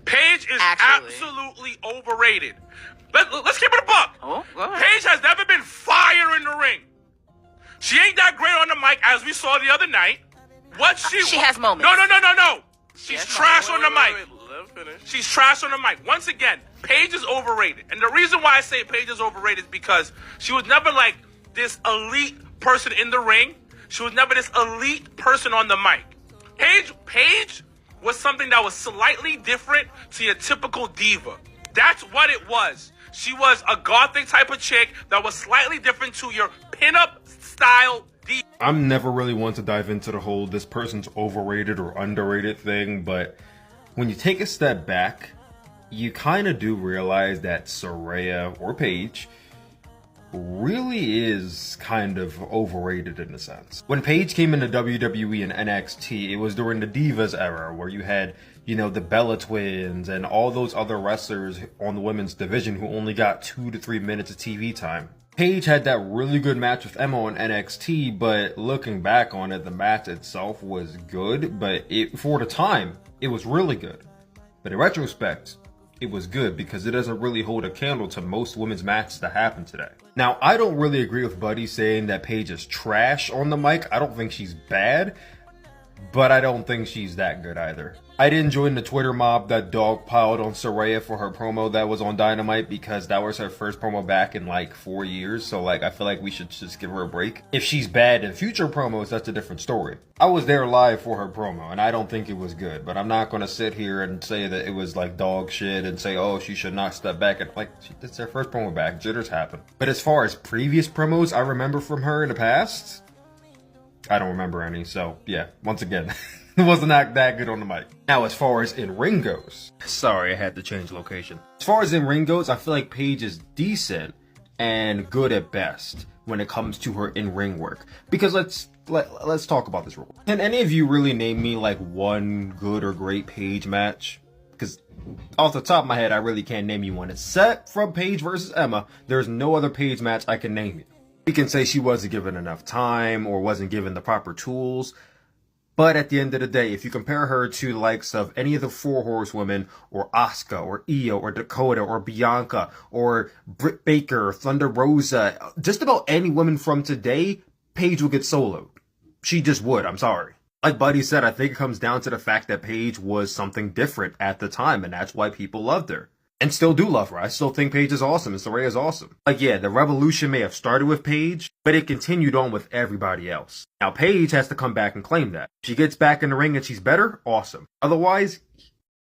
Paige is absolutely overrated. Let's keep it a buck. Oh, go ahead. Paige has never been fire in the ring. She ain't that great on the mic, as we saw the other night. She has moments. No. She's trash on the mic. Let him finish. She's trash on the mic. Once again, Paige is overrated. And the reason why I say Paige is overrated is because she was never like this elite person in the ring. She was never this elite person on the mic. Paige was something that was slightly different to your typical diva. That's what it was. She was a gothic type of chick that was slightly different to your pinup style diva. I'm never really one to dive into the whole this person's overrated or underrated thing, but when you take a step back, you kind of do realize that Saraya or Paige really is kind of overrated in a sense. When Paige came into WWE and NXT, it was during the Divas era where you had, the Bella Twins and all those other wrestlers on the women's division who only got 2 to 3 minutes of TV time. Paige had that really good match with Emma on NXT, but looking back on it, the match itself was good, but for the time, it was really good. But in retrospect, it was good because it doesn't really hold a candle to most women's matches that happen today. Now, I don't really agree with Buddy saying that Paige is trash on the mic. I don't think she's bad, but I don't think she's that good either. I didn't join the Twitter mob that dogpiled on Saraya for her promo that was on Dynamite because that was her first promo back in like 4 years. So I feel like we should just give her a break. If she's bad in future promos, that's a different story. I was there live for her promo and I don't think it was good, but I'm not going to sit here and say that it was like dog shit and say, oh, she should not step back. And it's her first promo back. Jitters happen. But as far as previous promos I remember from her in the past, I don't remember any. So yeah, once again, it wasn't that good on the mic. Now, as far as in ring goes, sorry, I had to change location. As far as in ring goes, I feel like Paige is decent and good at best when it comes to her in ring work. Because let's talk about this real quick. Can any of you really name me like one good or great Paige match? Because off the top of my head, I really can't name you one. Except from Paige versus Emma, there's no other Paige match I can name you. We can say she wasn't given enough time or wasn't given the proper tools. But at the end of the day, if you compare her to the likes of any of the 4 horsewomen, or Asuka, or Io, or Dakota, or Bianca, or Britt Baker, or Thunder Rosa, just about any woman from today, Paige will get soloed. She just would, I'm sorry. Like Buddy said, I think it comes down to the fact that Paige was something different at the time, and that's why people loved her. And still do love her. I still think Paige is awesome, and Saraya is awesome. Yeah, the revolution may have started with Paige, but it continued on with everybody else. Now, Paige has to come back and claim that. If she gets back in the ring and she's better, awesome. Otherwise,